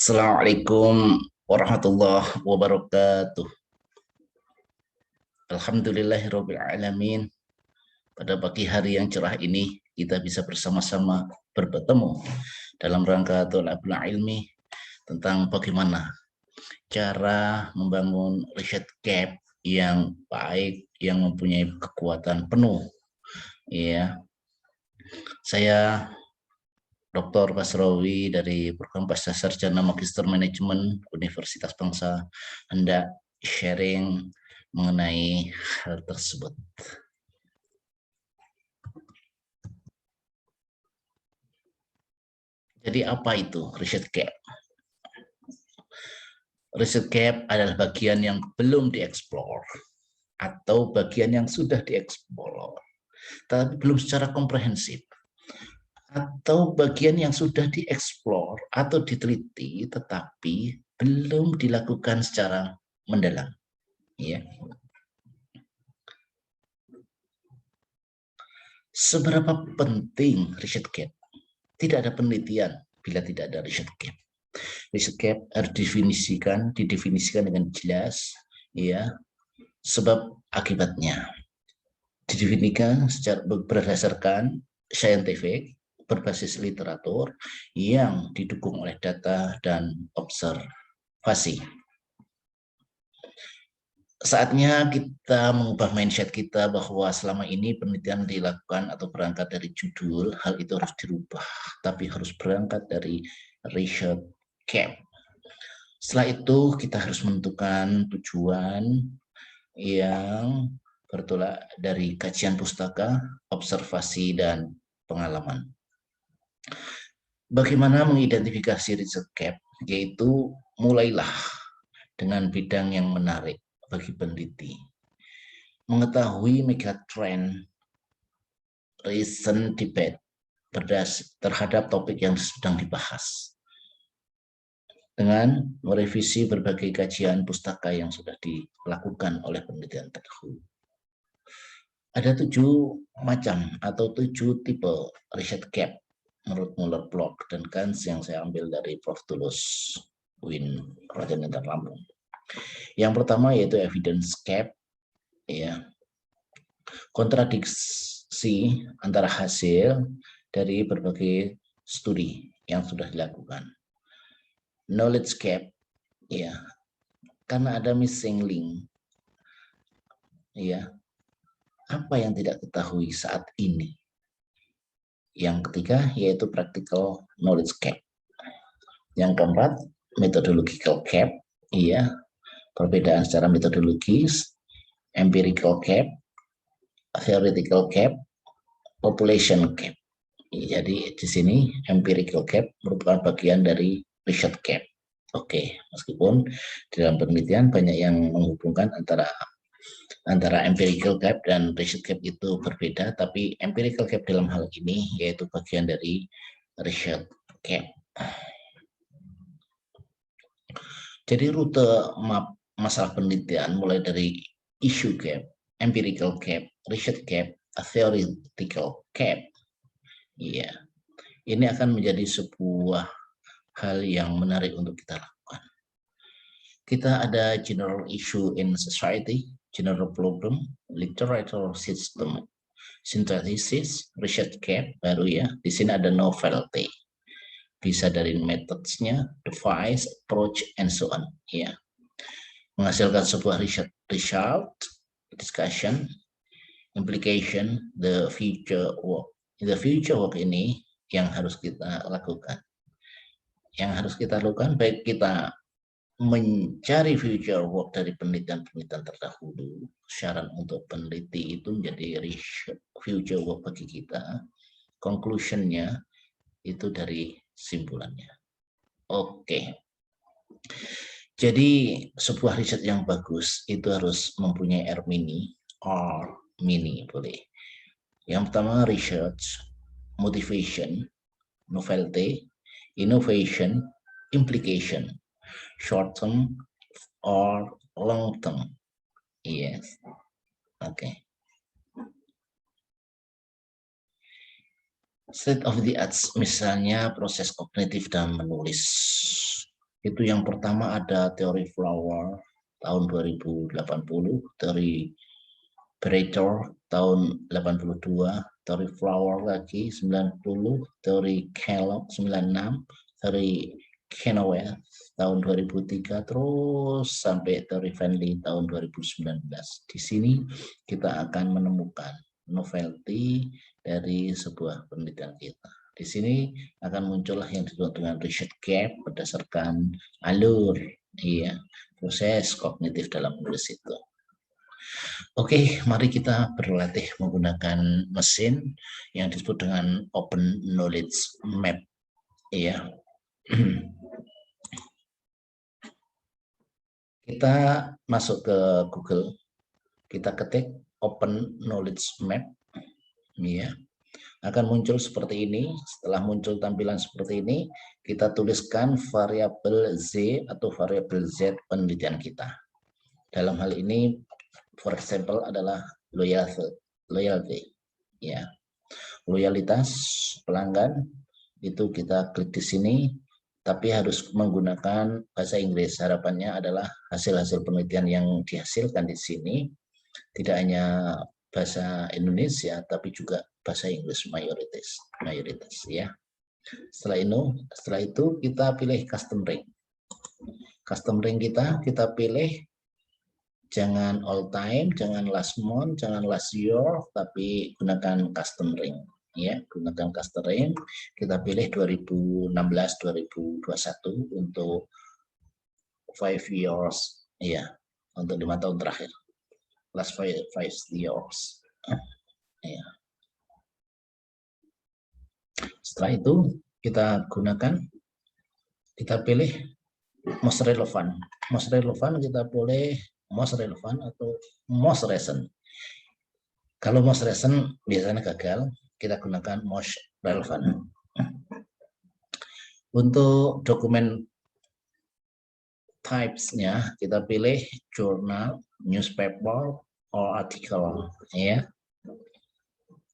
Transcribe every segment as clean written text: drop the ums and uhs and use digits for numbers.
Assalamualaikum warahmatullahi wabarakatuh. Alhamdulillahirrabbilalamin. Pada pagi hari yang cerah ini, kita bisa bersama-sama bertemu dalam rangka thalabul ilmi tentang bagaimana cara membangun riset gap yang baik, yang mempunyai kekuatan penuh. Ya, saya Dr. Basrawi dari Program Pasca Sarjana Magister Manajemen Universitas Bangsa hendak sharing mengenai hal tersebut. Jadi apa itu riset gap? Riset gap adalah bagian yang belum dieksplor atau bagian yang sudah dieksplor tapi belum secara komprehensif, atau bagian yang sudah dieksplor atau diteliti tetapi belum dilakukan secara mendalam. Ya. Seberapa penting riset gap? Tidak ada penelitian bila tidak ada riset gap. Riset gap harus didefinisikan dengan jelas, ya, sebab akibatnya. Didefinisikan secara berdasarkan scientific, berbasis literatur yang didukung oleh data dan observasi. Saatnya kita mengubah mindset kita bahwa selama ini penelitian dilakukan atau berangkat dari judul, hal itu harus dirubah, tapi harus berangkat dari riset gap. Setelah itu kita harus menentukan tujuan yang bertolak dari kajian pustaka, observasi, dan pengalaman. Bagaimana mengidentifikasi riset gap? Yaitu mulailah dengan bidang yang menarik bagi peneliti. Mengetahui megatrend recent debate terhadap topik yang sedang dibahas. Dengan merevisi berbagai kajian pustaka yang sudah dilakukan oleh penelitian terdahulu. Ada 7 macam atau 7 tipe riset gap menurut Muller-Bloch dan Kans yang saya ambil dari Prof. Tulus Win Raden Lampung. Yang pertama yaitu evidence gap, ya, kontradiksi antara hasil dari berbagai studi yang sudah dilakukan. Knowledge gap, ya, karena ada missing link, ya, apa yang tidak diketahui saat ini. Yang ketiga yaitu practical knowledge gap. Yang keempat methodological gap, iya, perbedaan secara metodologis. Empirical gap, theoretical gap, population gap. Jadi di sini empirical gap merupakan bagian dari riset gap. Oke, meskipun dalam penelitian banyak yang menghubungkan antara empirical gap dan riset gap itu berbeda, tapi empirical gap dalam hal ini yaitu bagian dari riset gap. Jadi rute map masalah penelitian mulai dari issue gap, empirical gap, riset gap, theoretical gap. Iya. Ini akan menjadi sebuah hal yang menarik untuk kita lakukan. Kita ada general issue in society, general problem, literature system, synthesis, research gap baru ya. Di sini ada novelty. Bisa dari methods-nya, device, approach, and so on. Ya. Menghasilkan sebuah result, discussion, implication, the future work. The future work ini yang harus kita lakukan. Yang harus kita lakukan baik kita mencari future work dari penelitian-penelitian terdahulu, syarat untuk peneliti itu menjadi future work bagi kita, conclusionnya itu dari simpulannya. Oke. Jadi sebuah riset yang bagus itu harus mempunyai R mini or mini boleh. Yang pertama research, motivation, novelty, innovation, implication, short term or long term. Yes. Oke. State of the art misalnya proses kognitif dalam menulis. Itu yang pertama ada teori Flower tahun 2080, teori Breiter tahun 82, teori Flower lagi 90, teori Kellogg 96, teori Kenoweth tahun 2003, terus sampai teori Venli tahun 2019. Di sini kita akan menemukan novelty dari sebuah penelitian kita. Di sini akan muncullah yang disebut dengan research gap berdasarkan alur, proses kognitif dalam menulis itu. Oke, mari kita berlatih menggunakan mesin yang disebut dengan Open Knowledge Map. Kita masuk ke Google, kita ketik Open Knowledge Map, akan muncul seperti ini. Setelah muncul tampilan seperti ini, kita tuliskan variabel Z atau variabel Z penelitian kita. Dalam hal ini, for example, adalah loyalty, loyalitas pelanggan. Itu kita klik di sini, tapi harus menggunakan bahasa Inggris. Harapannya adalah hasil-hasil penelitian yang dihasilkan di sini tidak hanya bahasa Indonesia, tapi juga bahasa Inggris mayoritas, ya. Setelah itu kita pilih custom ring. Custom ring kita pilih jangan all time, jangan last month, jangan last year, tapi gunakan custom ring. Gunakan custom ring. Kita pilih 2016-2021 untuk 5 years, untuk 5 tahun terakhir. Last 5 years. Setelah itu kita pilih most relevant. Most relevant kita pilih most relevant atau most recent. Kalau most recent biasanya gagal, kita gunakan most relevant. Untuk dokumen types-nya kita pilih journal, newspaper, or article,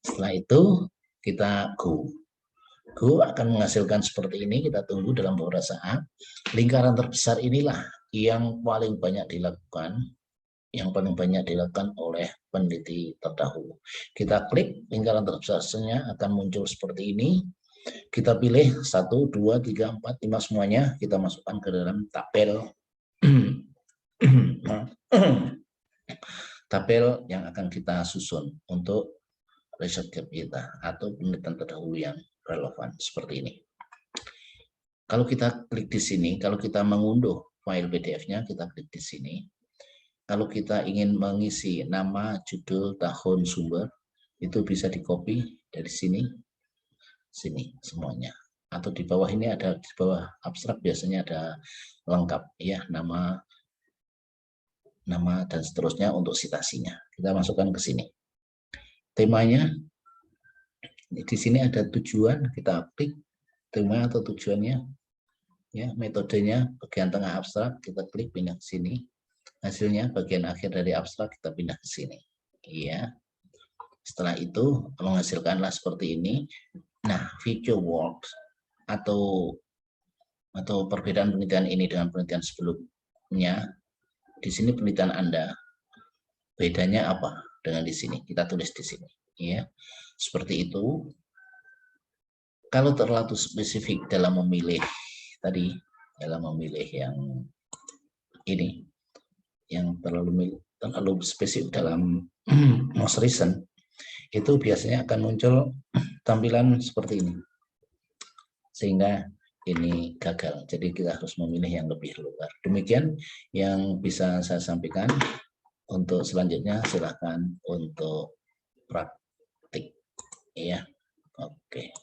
Setelah itu kita go akan menghasilkan seperti ini. Kita tunggu dalam beberapa saat. Lingkaran terbesar inilah yang paling banyak dilakukan oleh peneliti terdahulu. Kita klik lingkaran terbesarnya, akan muncul seperti ini. Kita pilih 1, 2, 3, 4, 5 semuanya, kita masukkan ke dalam tabel yang akan kita susun untuk research gap kita atau penelitian terdahulu yang relevan seperti ini. Kalau kita klik di sini, kalau kita mengunduh file PDF-nya, kita klik di sini. Kalau kita ingin mengisi nama, judul, tahun, sumber, itu bisa di-copy dari sini semuanya. Atau di bawah ini ada, di bawah abstrak biasanya ada lengkap, nama dan seterusnya untuk citasinya. Kita masukkan ke sini. Temanya, di sini ada tujuan, kita klik tema atau tujuannya, metodenya bagian tengah abstrak, kita klik pindah ke sini. Hasilnya bagian akhir dari abstrak, kita pindah ke sini. Setelah itu menghasilkanlah seperti ini. Nah, future works atau perbedaan penelitian ini dengan penelitian sebelumnya, di sini penelitian Anda bedanya apa dengan di sini? Kita tulis di sini, seperti itu. Kalau terlalu spesifik dalam memilih yang ini, yang terlalu spesifik dalam most recent, itu biasanya akan muncul tampilan seperti ini, sehingga ini gagal. Jadi kita harus memilih yang lebih luar. Demikian yang bisa saya sampaikan. Untuk selanjutnya silakan untuk praktik, Oke.